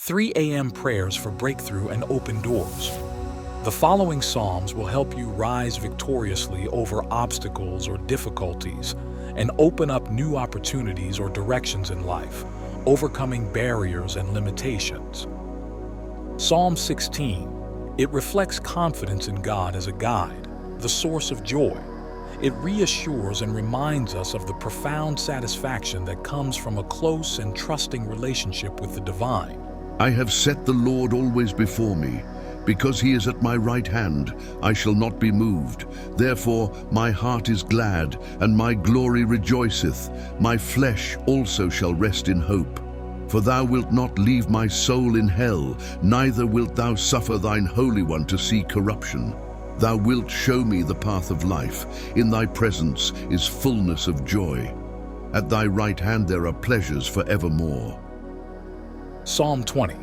3 a.m. prayers for breakthrough and open doors. The following psalms will help you rise victoriously over obstacles or difficulties and open up new opportunities or directions in life, overcoming barriers and limitations. Psalm 16. It reflects confidence in God as a guide, the source of joy. It reassures and reminds us of the profound satisfaction that comes from a close and trusting relationship with the divine. I have set the Lord always before me. Because he is at my right hand, I shall not be moved. Therefore my heart is glad, and my glory rejoiceth. My flesh also shall rest in hope. For thou wilt not leave my soul in hell, neither wilt thou suffer thine Holy One to see corruption. Thou wilt show me the path of life. In thy presence is fullness of joy. At thy right hand there are pleasures for evermore. Psalm 20.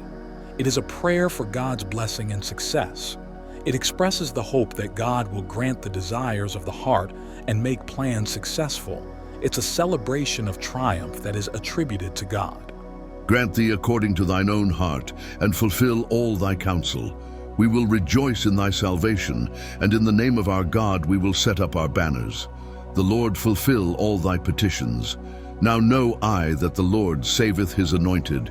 It is a prayer for God's blessing and success. It expresses the hope that God will grant the desires of the heart and make plans successful. It's a celebration of triumph that is attributed to God. Grant thee according to thine own heart, and fulfill all thy counsel. We will rejoice in thy salvation, and in the name of our God we will set up our banners. The Lord fulfill all thy petitions. Now know I that the Lord saveth his anointed.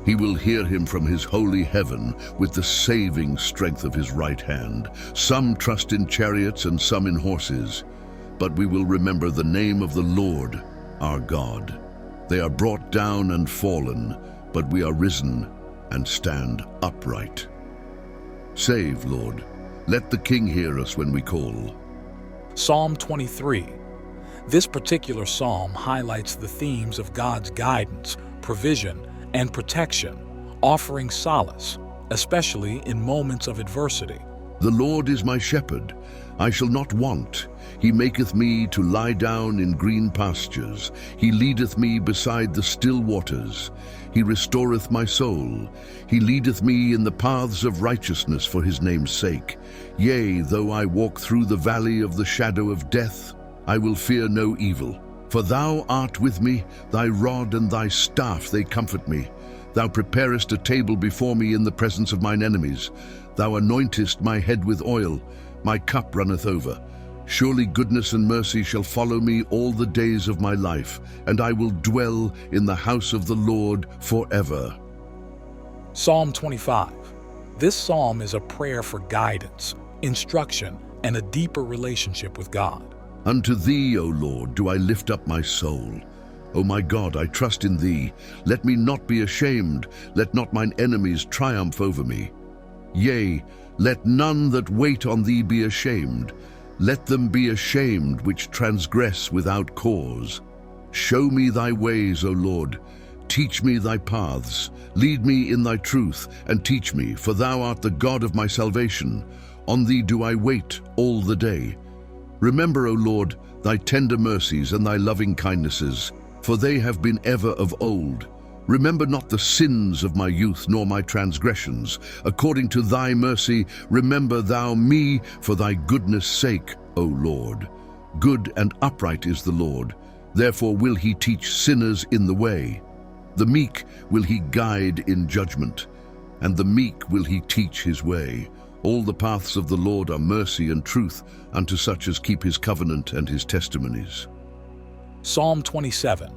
He will hear him from his holy heaven with the saving strength of his right hand. Some trust in chariots and some in horses, but we will remember the name of the Lord, our God. They are brought down and fallen, but we are risen and stand upright. Save, Lord. Let the King hear us when we call. Psalm 23. This particular psalm highlights the themes of God's guidance, provision, and protection, offering solace, especially in moments of adversity. The Lord is my shepherd, I shall not want. He maketh me to lie down in green pastures. He leadeth me beside the still waters. He restoreth my soul. He leadeth me in the paths of righteousness for his name's sake. Yea, though I walk through the valley of the shadow of death, I will fear no evil. For thou art with me, thy rod and thy staff, they comfort me. Thou preparest a table before me in the presence of mine enemies. Thou anointest my head with oil, my cup runneth over. Surely goodness and mercy shall follow me all the days of my life, and I will dwell in the house of the Lord forever. Psalm 25. This psalm is a prayer for guidance, instruction, and a deeper relationship with God. Unto thee, O Lord, do I lift up my soul. O my God, I trust in thee. Let me not be ashamed. Let not mine enemies triumph over me. Yea, let none that wait on thee be ashamed. Let them be ashamed which transgress without cause. Show me thy ways, O Lord. Teach me thy paths. Lead me in thy truth, and teach me, for thou art the God of my salvation. On thee do I wait all the day. Remember, O Lord, thy tender mercies and thy loving kindnesses, for they have been ever of old. Remember not the sins of my youth, nor my transgressions. According to thy mercy, remember thou me for thy goodness' sake, O Lord. Good and upright is the Lord, therefore will he teach sinners in the way. The meek will he guide in judgment, and the meek will he teach his way. All the paths of the Lord are mercy and truth unto such as keep his covenant and his testimonies. Psalm 27.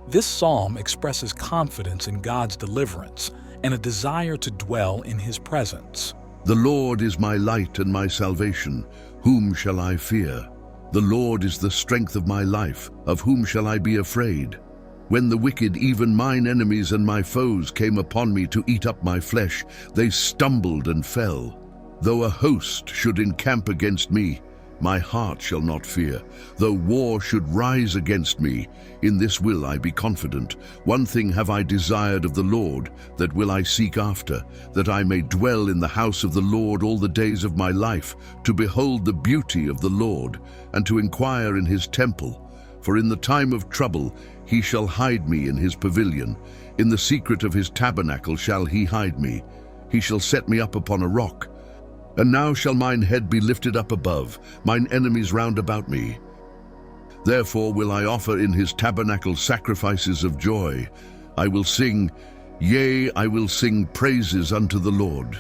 This psalm expresses confidence in God's deliverance and a desire to dwell in his presence. The Lord is my light and my salvation. Whom shall I fear? The Lord is the strength of my life. Of whom shall I be afraid? When the wicked, even mine enemies and my foes, came upon me to eat up my flesh, they stumbled and fell. Though a host should encamp against me, my heart shall not fear. Though war should rise against me, in this will I be confident. One thing have I desired of the Lord, that will I seek after, that I may dwell in the house of the Lord all the days of my life, to behold the beauty of the Lord, and to inquire in his temple. For in the time of trouble he shall hide me in his pavilion. In the secret of his tabernacle shall he hide me. He shall set me up upon a rock. And now shall mine head be lifted up above, mine enemies round about me. Therefore will I offer in his tabernacle sacrifices of joy. I will sing, Yea, I will sing praises unto the Lord.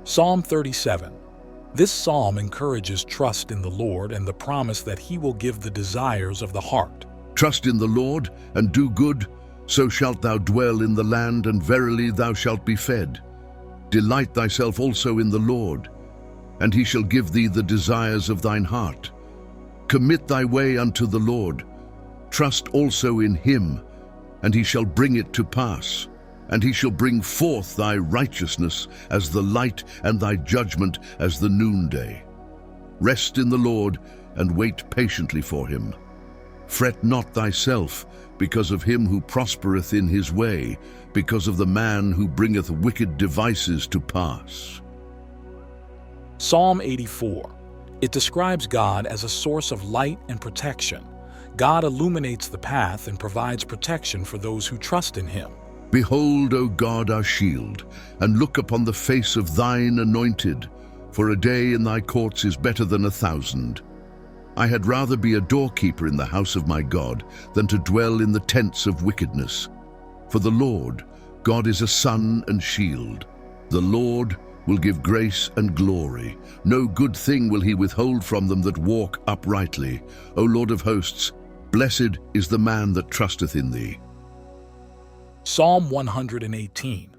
Psalm 37. This psalm encourages trust in the Lord and the promise that He will give the desires of the heart. Trust in the Lord, and do good, so shalt thou dwell in the land, and verily thou shalt be fed. Delight thyself also in the Lord, and He shall give thee the desires of thine heart. Commit thy way unto the Lord. Trust also in Him, and He shall bring it to pass. And He shall bring forth thy righteousness as the light, and thy judgment as the noonday. Rest in the Lord, and wait patiently for Him. Fret not thyself because of him who prospereth in his way, because of the man who bringeth wicked devices to pass. Psalm 84. It describes God as a source of light and protection. God illuminates the path and provides protection for those who trust in Him. Behold, O God, our shield, and look upon the face of thine anointed, for a day in thy courts is better than 1,000. I had rather be a doorkeeper in the house of my God than to dwell in the tents of wickedness. For the Lord, God is a sun and shield. The Lord will give grace and glory. No good thing will He withhold from them that walk uprightly. O Lord of hosts, blessed is the man that trusteth in Thee. Psalm 118.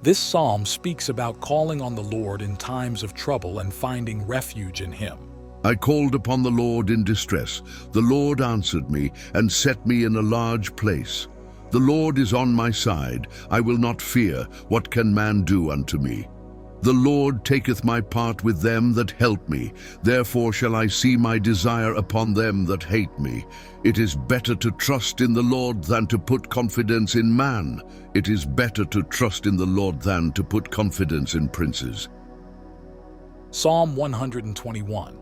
This psalm speaks about calling on the Lord in times of trouble and finding refuge in Him. I called upon the Lord in distress. The Lord answered me and set me in a large place. The Lord is on my side. I will not fear. What can man do unto me? The Lord taketh my part with them that help me. Therefore shall I see my desire upon them that hate me. It is better to trust in the Lord than to put confidence in man. It is better to trust in the Lord than to put confidence in princes. Psalm 121.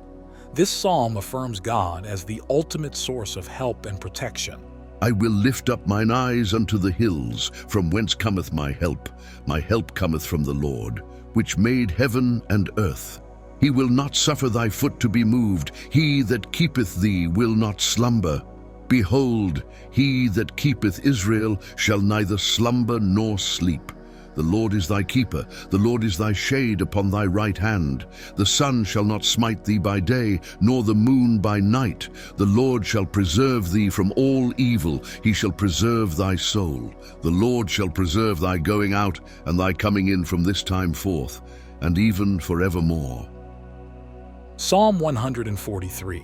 This psalm affirms God as the ultimate source of help and protection. I will lift up mine eyes unto the hills, from whence cometh my help. My help cometh from the Lord, which made heaven and earth. He will not suffer thy foot to be moved. He that keepeth thee will not slumber. Behold, he that keepeth Israel shall neither slumber nor sleep. The Lord is thy keeper, the Lord is thy shade upon thy right hand. The sun shall not smite thee by day, nor the moon by night. The Lord shall preserve thee from all evil, He shall preserve thy soul. The Lord shall preserve thy going out and thy coming in from this time forth, and even forevermore. Psalm 143.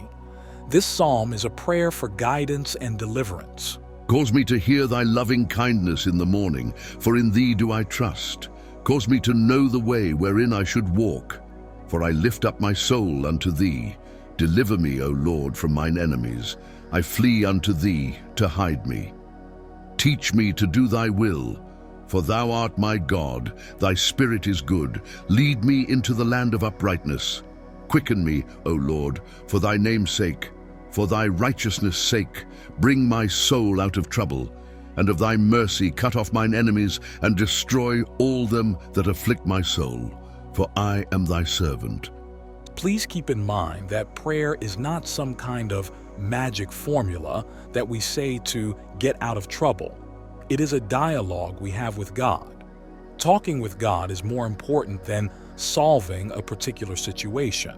This psalm is a prayer for guidance and deliverance. Cause me to hear thy loving kindness in the morning, for in thee do I trust. Cause me to know the way wherein I should walk, for I lift up my soul unto thee. Deliver me, O Lord, from mine enemies. I flee unto thee to hide me. Teach me to do thy will, for thou art my God. Thy spirit is good. Lead me into the land of uprightness. Quicken me, O Lord, for thy name's sake. For thy righteousness' sake, bring my soul out of trouble, and of thy mercy cut off mine enemies, and destroy all them that afflict my soul. For I am thy servant. Please keep in mind that prayer is not some kind of magic formula that we say to get out of trouble. It is a dialogue we have with God. Talking with God is more important than solving a particular situation.